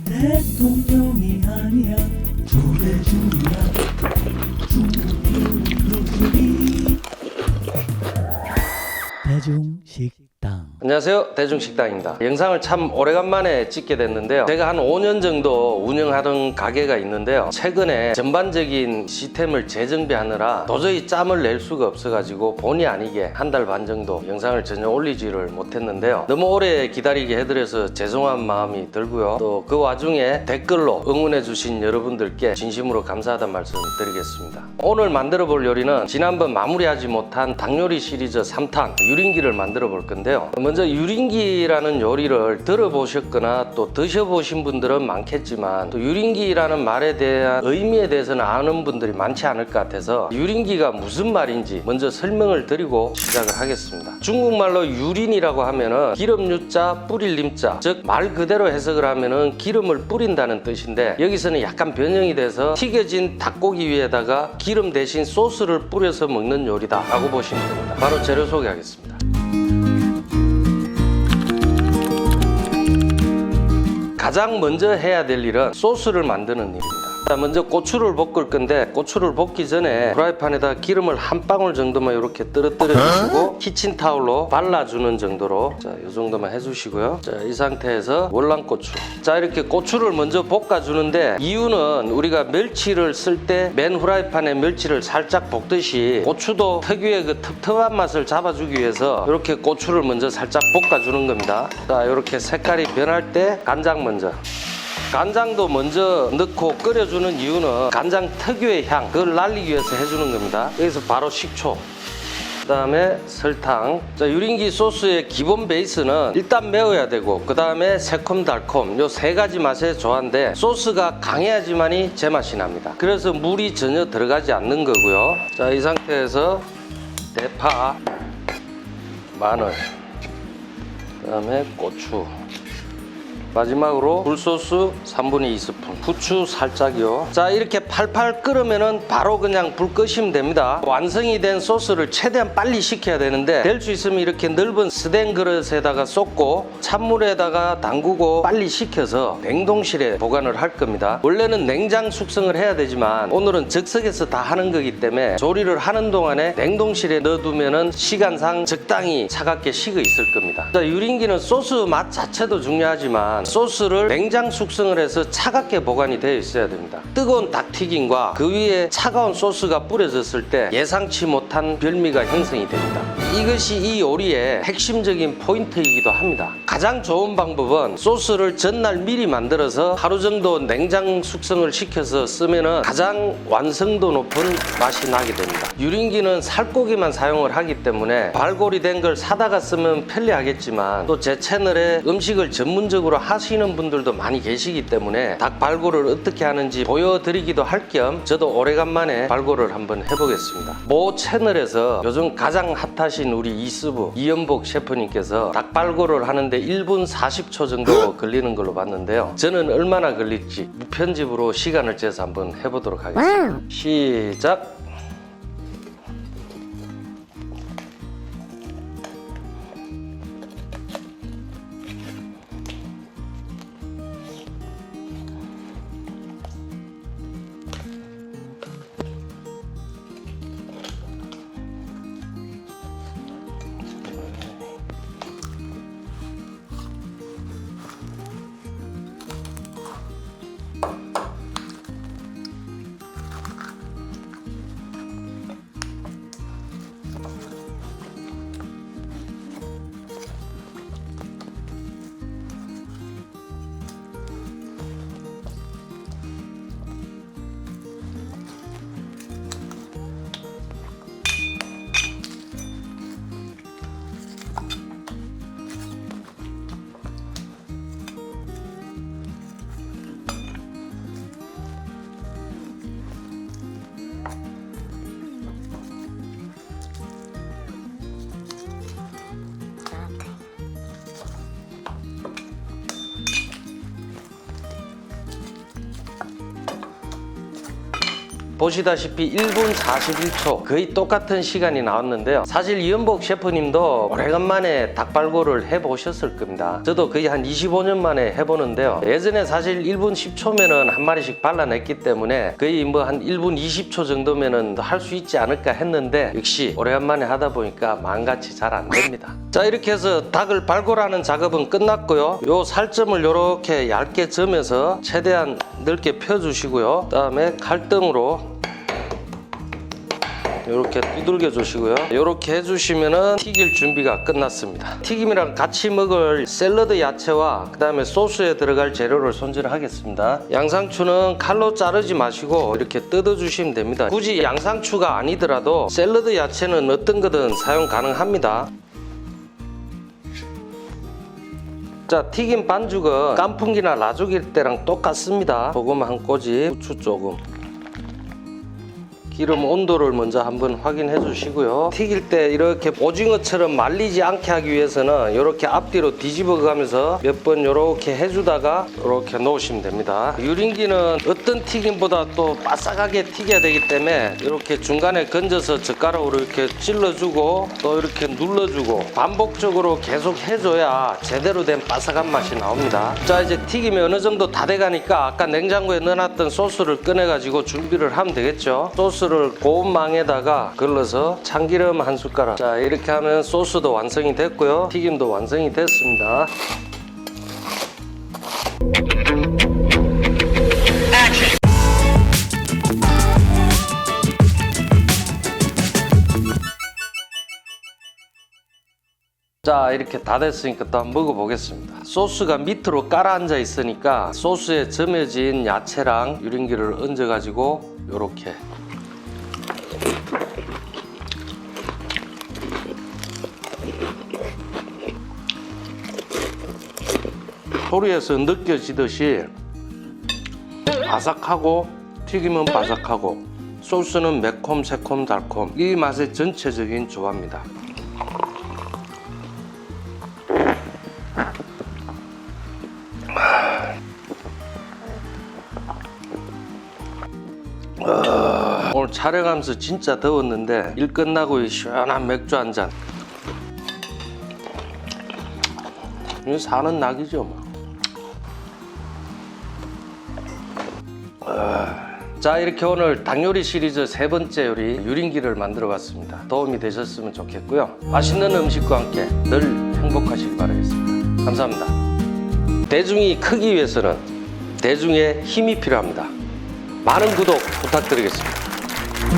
대통령이 아니야 조대중이야 중국이 대중식당. 안녕하세요, 대중식당입니다. 영상을 참 오래간만에 찍게 됐는데요. 제가 한 5년 정도 운영하던 가게가 있는데요. 최근에 전반적인 시스템을 재정비하느라 도저히 짬을 낼 수가 없어가지고 본의 아니게 한 달 반 정도 영상을 전혀 올리지를 못했는데요. 너무 오래 기다리게 해드려서 죄송한 마음이 들고요. 또 그 와중에 댓글로 응원해주신 여러분들께 진심으로 감사하다는 말씀 드리겠습니다. 오늘 만들어 볼 요리는 지난번 마무리하지 못한 닭요리 시리즈 3탄 유린기를 만들어 볼 건데요. 먼저 유린기라는 요리를 들어보셨거나 또 드셔보신 분들은 많겠지만 또 유린기라는 말에 대한 의미에 대해서는 아는 분들이 많지 않을 것 같아서 유린기가 무슨 말인지 먼저 설명을 드리고 시작을 하겠습니다. 중국말로 유린이라고 하면은 기름 유자 뿌릴 님자, 즉 말 그대로 해석을 하면은 기름을 뿌린다는 뜻인데, 여기서는 약간 변형이 돼서 튀겨진 닭고기 위에다가 기름 대신 소스를 뿌려서 먹는 요리다 라고 보시면 됩니다. 바로 재료 소개하겠습니다. 가장 먼저 해야 될 일은 소스를 만드는 일입니다. 자, 먼저 고추를 볶을 건데 고추를 볶기 전에 프라이팬에다 기름을 한 방울 정도만 이렇게 떨어뜨려 주시고 키친타올로 발라주는 정도로, 자, 이 정도만 해주시고요. 자, 이 상태에서 월남고추, 자, 이렇게 고추를 먼저 볶아주는데 이유는 우리가 멸치를 쓸 때 맨 프라이팬에 멸치를 살짝 볶듯이 고추도 특유의 그 텁텁한 맛을 잡아주기 위해서 이렇게 고추를 먼저 살짝 볶아주는 겁니다. 자, 이렇게 색깔이 변할 때 간장 먼저, 간장도 먼저 넣고 끓여주는 이유는 간장 특유의 향, 그걸 날리기 위해서 해주는 겁니다. 여기서 바로 식초, 그 다음에 설탕. 자, 유린기 소스의 기본 베이스는 일단 매워야 되고 그 다음에 새콤달콤, 요 세 가지 맛의 조화인데 소스가 강해야지만이 제맛이 납니다. 그래서 물이 전혀 들어가지 않는 거고요. 자, 이 상태에서 대파, 마늘, 그 다음에 고추, 마지막으로 굴소스 3분의 2스푼, 후추 살짝이요. 자, 이렇게 팔팔 끓으면은 바로 그냥 불 끄시면 됩니다. 완성이 된 소스를 최대한 빨리 식혀야 되는데 될 수 있으면 이렇게 넓은 스텐 그릇에다가 쏟고 찬물에다가 담그고 빨리 식혀서 냉동실에 보관을 할 겁니다. 원래는 냉장 숙성을 해야 되지만 오늘은 즉석에서 다 하는 거기 때문에 조리를 하는 동안에 냉동실에 넣어두면은 시간상 적당히 차갑게 식어 있을 겁니다. 자, 유린기는 소스 맛 자체도 중요하지만 소스를 냉장 숙성을 해서 차갑게 보관이 되어 있어야 됩니다. 뜨거운 닭튀김과 그 위에 차가운 소스가 뿌려졌을 때 예상치 못한 별미가 형성이 됩니다. 이것이 이 요리의 핵심적인 포인트이기도 합니다. 가장 좋은 방법은 소스를 전날 미리 만들어서 하루 정도 냉장 숙성을 시켜서 쓰면은 가장 완성도 높은 맛이 나게 됩니다. 유린기는 살코기만 사용을 하기 때문에 발골이 된 걸 사다가 쓰면 편리하겠지만 또 제 채널에 음식을 전문적으로 하시는 분들도 많이 계시기 때문에 닭 발골을 어떻게 하는지 보여드리기도 할 겸 저도 오래간만에 발골을 한번 해보겠습니다. 모 채널에서 요즘 가장 핫하신 우리 이스부 이연복 셰프님께서 닭 발골을 하는데 1분 40초 정도 걸리는 걸로 봤는데요. 저는 얼마나 걸릴지 무편집으로 시간을 재서 한번 해보도록 하겠습니다. 시작! 보시다시피 1분 41초 거의 똑같은 시간이 나왔는데요. 사실 이연복 셰프님도 오래간만에 닭발골을 해보셨을 겁니다. 저도 거의 한 25년 만에 해보는데요. 예전에 사실 1분 10초면은 한 마리씩 발라냈기 때문에 거의 뭐 한 1분 20초 정도면은 할 수 있지 않을까 했는데 역시 오래간만에 하다 보니까 마음같이 잘 안 됩니다. 자, 이렇게 해서 닭을 발골하는 작업은 끝났고요. 요 살점을 이렇게 얇게 점여서 최대한 넓게 펴주시고요. 그 다음에 칼등으로 이렇게 두들겨 주시고요. 이렇게 해주시면은 튀길 준비가 끝났습니다. 튀김이랑 같이 먹을 샐러드 야채와 그 다음에 소스에 들어갈 재료를 손질하겠습니다. 양상추는 칼로 자르지 마시고 이렇게 뜯어 주시면 됩니다. 굳이 양상추가 아니더라도 샐러드 야채는 어떤 거든 사용 가능합니다. 자, 튀김 반죽은 깐풍기나 라조기일 때랑 똑같습니다. 소금 한 꼬집, 후추 조금, 기름 온도를 먼저 한번 확인해 주시고요. 튀길 때 이렇게 오징어처럼 말리지 않게 하기 위해서는 이렇게 앞뒤로 뒤집어 가면서 몇 번 이렇게 해주다가 이렇게 놓으시면 됩니다. 유린기는 어떤 튀김보다 또 바삭하게 튀겨야 되기 때문에 이렇게 중간에 건져서 젓가락으로 이렇게 찔러주고 또 이렇게 눌러주고 반복적으로 계속 해줘야 제대로 된 바삭한 맛이 나옵니다. 자, 이제 튀김이 어느 정도 다 돼가니까 아까 냉장고에 넣어놨던 소스를 꺼내가지고 준비를 하면 되겠죠. 소스를 고운 망에다가 걸러서 참기름 한 숟가락. 자, 이렇게 하면 소스도 완성이 됐고요. 튀김도 완성이 됐습니다. 자, 이렇게 다 됐으니까 또 한번 먹어보겠습니다. 소스가 밑으로 깔아앉아 있으니까 소스에 점여진 야채랑 유린기를 얹어가지고 요렇게 소리에서 느껴지듯이 바삭하고 튀김은 바삭하고 소스는 매콤, 새콤, 달콤, 이 맛의 전체적인 조화입니다. 오늘 촬영하면서 진짜 더웠는데 일 끝나고 이 시원한 맥주 한 잔. 이거 사는 낙이죠 뭐. 자, 이렇게 오늘 닭요리 시리즈 세 번째 요리 유린기를 만들어 봤습니다. 도움이 되셨으면 좋겠고요. 맛있는 음식과 함께 늘 행복하시길 바라겠습니다. 감사합니다. 대중이 크기 위해서는 대중의 힘이 필요합니다. 많은 구독 부탁드리겠습니다.